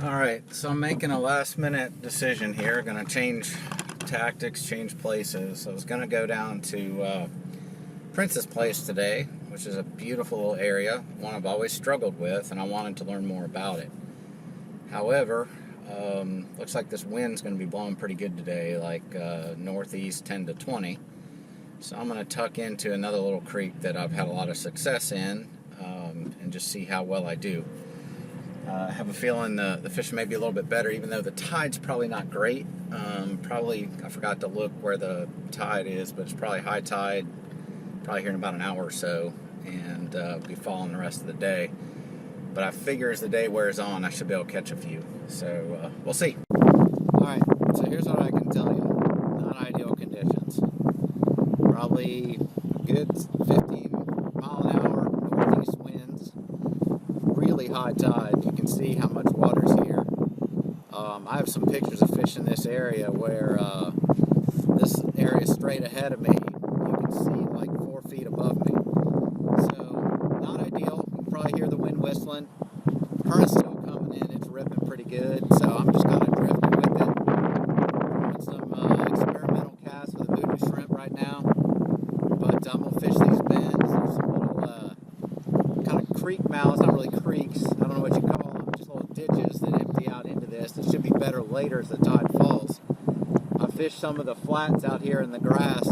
Alright, so I'm making a last minute decision here. Gonna change tactics, change places. I was gonna go down to Prince's Place today, which is a beautiful little area, one I've always struggled with, and I wanted to learn more about it. However, looks like this wind's gonna be blowing pretty good today, like northeast 10 to 20. So I'm gonna tuck into another little creek that I've had a lot of success in, and just see how well I do. I have a feeling the fishing may be a little bit better, even though the tide's probably not great. Probably, I forgot to look where the tide is, but it's probably high tide, probably here in about an hour or so, and be falling the rest of the day. But I figure as the day wears on, I should be able to catch a few. So we'll see. Alright, so here's what I can tell you. Not ideal conditions. Probably a good 15 mile an hour northeast winds. Really high tide. You can see how much water's here. I have some pictures of fish in this area where this area straight ahead of me, you can see like 4 feet above me. So not ideal. You can probably hear the wind whistling. Current's still coming in. It's ripping pretty good. So I'm just kind of drifting with it. Doing some experimental casts with a voodoo shrimp right now. But I'm gonna fish these bends. There's some little kind of creek mouths, not really creeks, I don't know what you call them, just little ditches that empty out into this. It should be better later as the tide falls. I fished some of the flats out here in the grass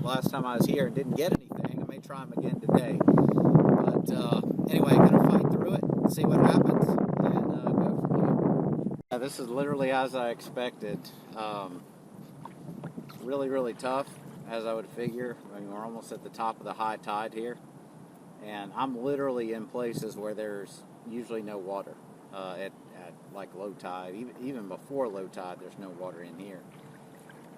last time I was here and didn't get anything. I may try them again today. But anyway, I'm going to fight through it and see what happens and go from there. This is literally as I expected. It's really, really tough, as I would figure. I mean, we're almost at the top of the high tide here. And I'm literally in places where there's usually no water at like low tide. Even before low tide, there's no water in here.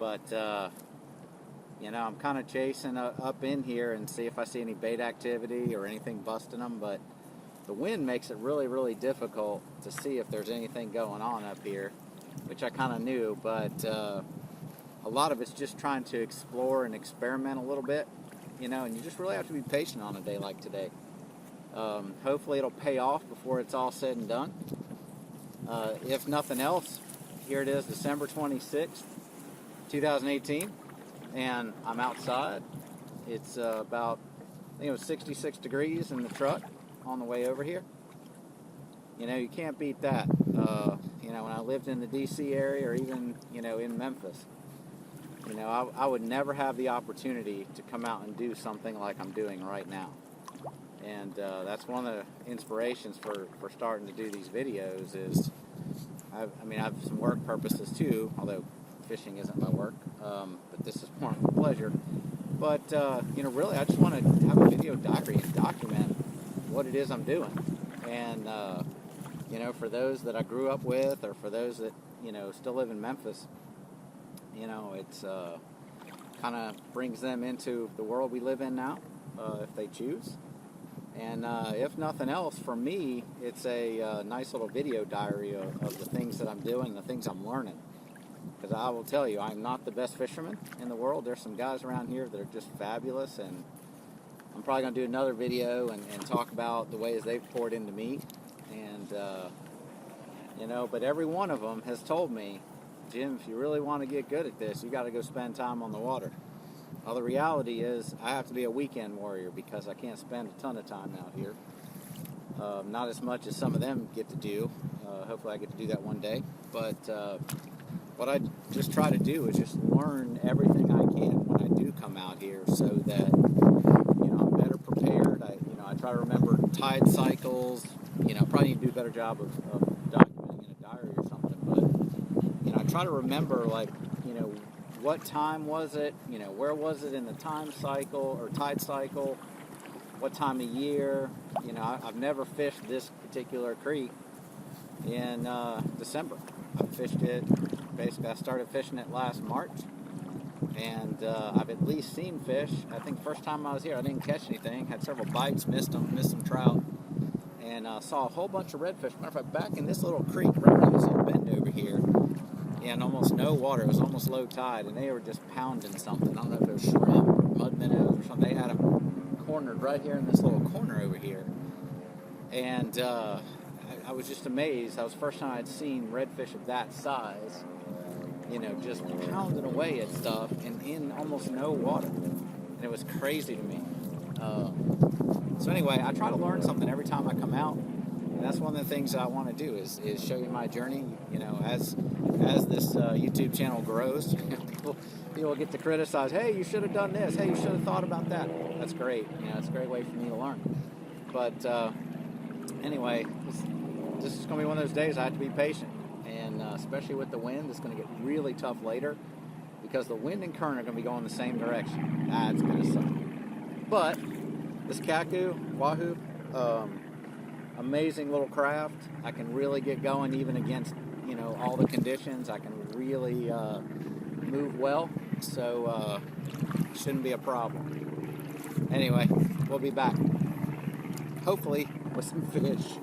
But, I'm kind of chasing up in here and see if I see any bait activity or anything busting them. But the wind makes it really, really difficult to see if there's anything going on up here, which I kind of knew. But a lot of it's just trying to explore and experiment a little bit. And you just really have to be patient on a day like today. Hopefully it'll pay off before it's all said and done. If nothing else, here it is, December 26th, 2018, and I'm outside. It's about, I think it was 66 degrees in the truck on the way over here. You can't beat that. When I lived in the D.C. area or even, in Memphis, I would never have the opportunity to come out and do something like I'm doing right now. And that's one of the inspirations for starting to do these videos is, I have some work purposes too, although fishing isn't my work, but this is more of a pleasure. But, really I just want to have a video diary and document what it is I'm doing. And, for those that I grew up with or for those that, still live in Memphis, it's kind of brings them into the world we live in now, if they choose. And if nothing else, for me, it's a nice little video diary of the things that I'm doing, the things I'm learning. Because I will tell you, I'm not the best fisherman in the world. There's some guys around here that are just fabulous, and I'm probably going to do another video and talk about the ways they've poured into me. And, but every one of them has told me, Jim, if you really want to get good at this, you got to go spend time on the water. Well, the reality is I have to be a weekend warrior because I can't spend a ton of time out here. Not as much as some of them get to do. Hopefully I get to do that one day. But what I just try to do is just learn everything I can when I do come out here so that, I'm better prepared. I try to remember tide cycles. Probably need to do a better job of documenting in a diary or something. But, I try to remember, what time was it? Where was it in the time cycle or tide cycle? What time of year? I've never fished this particular creek in December. I fished it, basically I started fishing it last March. And I've at least seen fish. I think first time I was here I didn't catch anything. Had several bites, missed some trout. And saw a whole bunch of redfish. Matter of fact, back in this little creek, right around this little bend over here, and almost no water. It was almost low tide, and they were just pounding something. I don't know if it was shrimp or mud minnows or something. They had them cornered right here in this little corner over here. And I was just amazed. That was the first time I'd seen redfish of that size, you know, just pounding away at stuff and in almost no water. And it was crazy to me. So anyway, I try to learn something every time I come out. And that's one of the things that I want to do is show you my journey. You know, as this YouTube channel grows, people get to criticize, hey, you should have done this. Hey, you should have thought about that. That's great. You know, it's a great way for me to learn. But anyway, this is going to be one of those days I have to be patient. And especially with the wind, it's going to get really tough later because the wind and current are going to be going the same direction. That's going to suck. But this Wahoo, amazing little craft. I can really get going even against, you know, all the conditions. I can really move well, so shouldn't be a problem. Anyway, we'll be back, hopefully with some fish.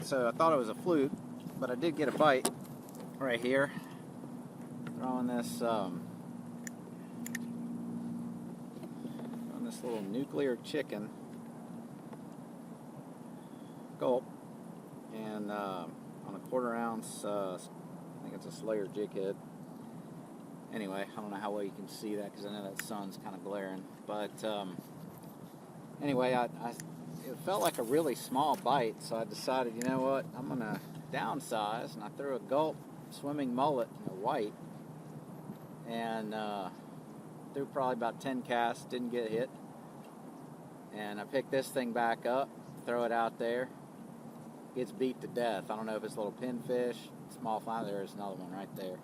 So I thought it was a fluke, but I did get a bite right here. Throwing this little nuclear chicken gulp, and on a 1/4 ounce, I think it's a Slayer jig head. Anyway, I don't know how well you can see that because I know that sun's kind of glaring, but anyway, it felt like a really small bite, so I decided, you know what, I'm going to downsize, and I threw a gulp swimming mullet in a white, and threw probably about 10 casts, didn't get hit, and I picked this thing back up, throw it out there, gets beat to death. I don't know if it's little pinfish, small flounder. There's another one right there.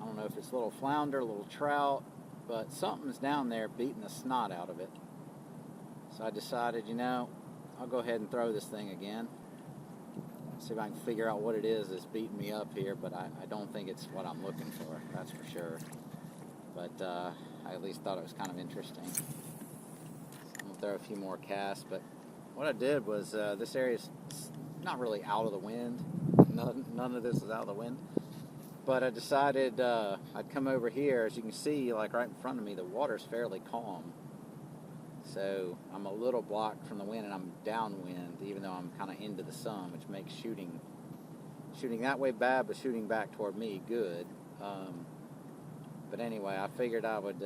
I don't know if it's little flounder, little trout, but something's down there beating the snot out of it. So I decided, you know, I'll go ahead and throw this thing again. See if I can figure out what it is that's beating me up here, but I don't think it's what I'm looking for, that's for sure. But I at least thought it was kind of interesting. So I'm going to throw a few more casts, but what I did was, this area's not really out of the wind. None of this is out of the wind. But I decided I'd come over here. As you can see, like right in front of me, the water's fairly calm. So I'm a little blocked from the wind, and I'm downwind, even though I'm kind of into the sun, which makes shooting that way bad, but shooting back toward me good. But anyway, I figured I would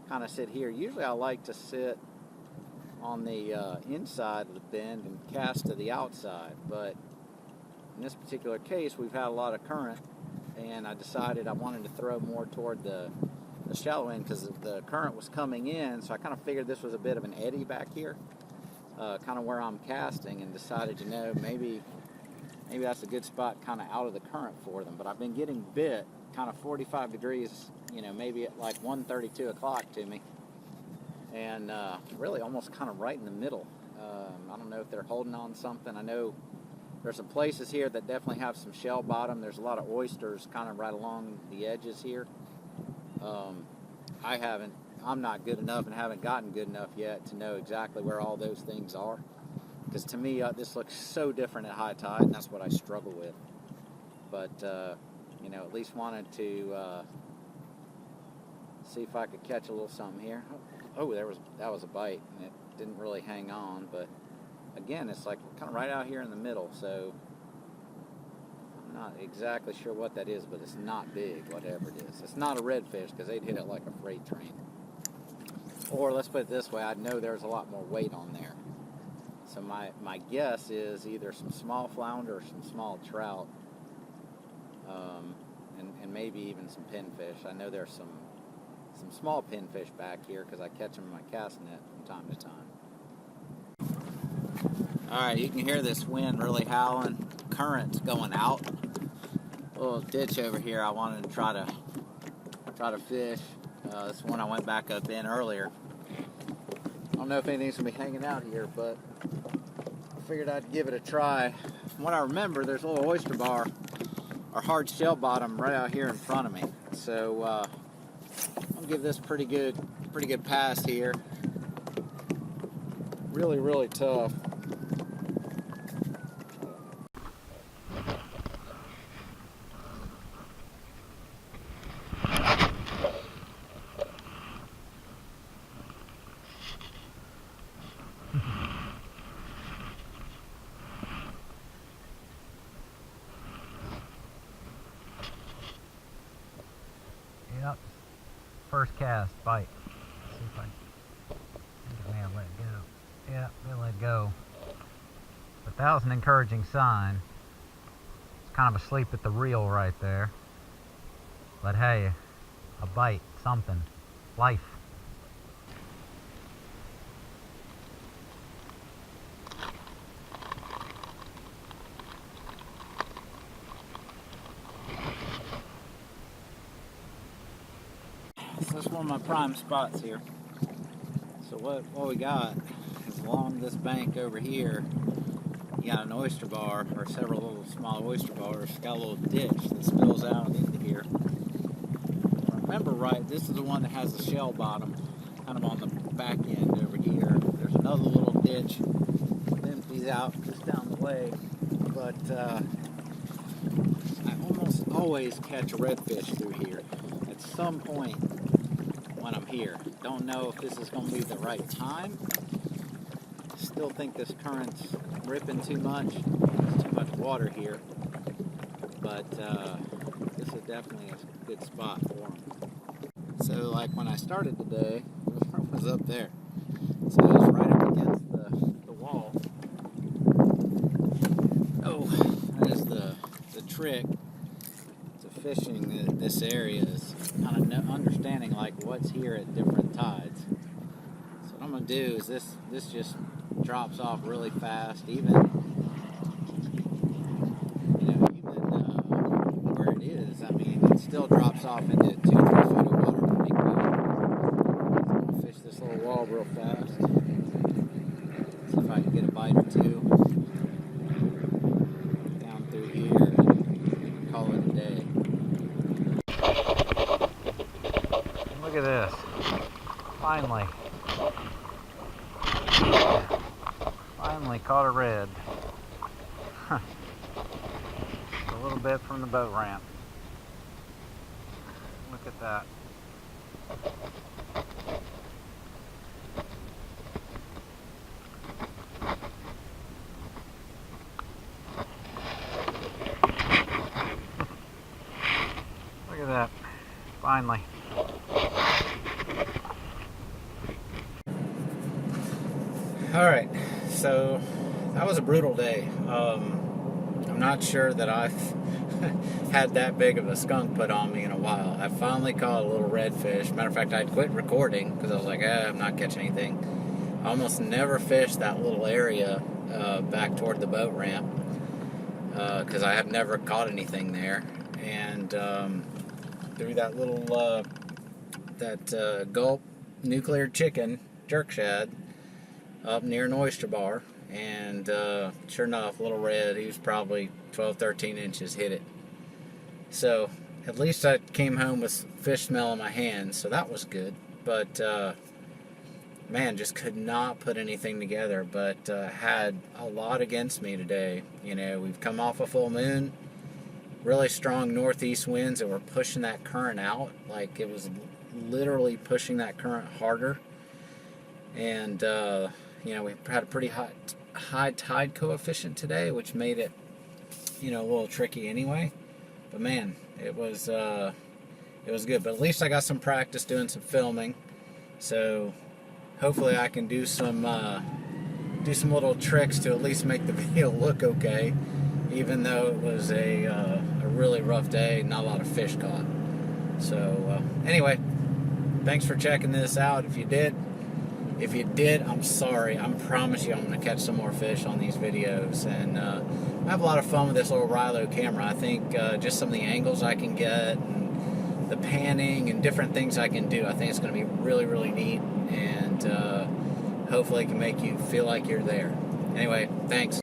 kind of sit here. Usually I like to sit on the inside of the bend and cast to the outside, but in this particular case we've had a lot of current, and I decided I wanted to throw more toward the shallow end because the current was coming in, so I kind of figured this was a bit of an eddy back here, kind of where I'm casting, and decided, you know, maybe that's a good spot kind of out of the current for them. But I've been getting bit kind of 45 degrees, you know, maybe at like 1:32 o'clock to me, and really almost kind of right in the middle. I don't know if they're holding on something. I know there's some places here that definitely have some shell bottom. There's a lot of oysters kind of right along the edges here. I'm not good enough and haven't gotten good enough yet to know exactly where all those things are. Because to me, this looks so different at high tide, and that's what I struggle with. But, you know, at least wanted to see if I could catch a little something here. Oh, that was a bite, and it didn't really hang on. But, again, it's like kind of right out here in the middle, so I'm not exactly sure what that is, but it's not big, whatever it is. It's not a redfish, because they'd hit it like a freight train. Or, let's put it this way, I know there's a lot more weight on there. So my guess is either some small flounder or some small trout, and maybe even some pinfish. I know there's some small pinfish back here because I catch them in my cast net from time to time. Alright, you can hear this wind really howling. Current's going out. A little ditch over here I wanted to try to fish. This one I went back up in earlier. I don't know if anything's going to be hanging out here, but I figured I'd give it a try. From what I remember, there's a little oyster bar or hard shell bottom right out here in front of me. So I'll give this pretty good pass here. Really, really tough. first cast, bite. Let's see if I think it may have let go. Yeah, it let go. But that was an encouraging sign. It's kind of asleep at the reel right there. But hey, a bite, something, life. So that's one of my prime spots here. So what we got is along this bank over here, you got an oyster bar, or several little small oyster bars. It's got a little ditch that spills out into here. If I remember right, this is the one that has the shell bottom, kind of on the back end over here. There's another little ditch that empties out just down the way. But I almost always catch a redfish through here at some point when I'm here. Don't know if this is going to be the right time. Still think this current's ripping too much. There's too much water here. But this is definitely a good spot for them. So like when I started today, it was up there. So it was right up against the wall. Oh, that is the trick to fishing this area, is kind of understanding like what's here at different tides. So what I'm going to do is this just drops off really fast, even where it is. I mean, it still drops off into 2-3 feet of water pretty quick. So I'm going to fish this little wall real fast. See if I can get a bite or two down through here and call it a day. Look at this. Finally caught a red. A little bit from the boat ramp. Look at that. Look at that. Finally. Alright, so that was a brutal day. I'm not sure that I've had that big of a skunk put on me in a while. I finally caught a little redfish. Matter of fact, I'd quit recording because I was like, I'm not catching anything. I almost never fished that little area back toward the boat ramp because I have never caught anything there. And through that little Gulp nuclear chicken jerk shad up near an oyster bar, and sure enough, little red, he was probably 12-13 inches, hit it. So at least I came home with fish smell in my hands, so that was good. But man, just could not put anything together. But had a lot against me today. You know, we've come off a full moon, really strong northeast winds that were pushing that current out, like it was literally pushing that current harder. And you know, we had a pretty high tide coefficient today, which made it, you know, a little tricky anyway. But man, it was good. But at least I got some practice doing some filming, so hopefully I can do some little tricks to at least make the video look okay, even though it was a really rough day, not a lot of fish caught. So anyway, thanks for checking this out. If you did, I'm sorry. I promise you I'm going to catch some more fish on these videos. And I have a lot of fun with this little Rylo camera. I think just some of the angles I can get and the panning and different things I can do, I think it's going to be really, really neat. And hopefully it can make you feel like you're there. Anyway, thanks.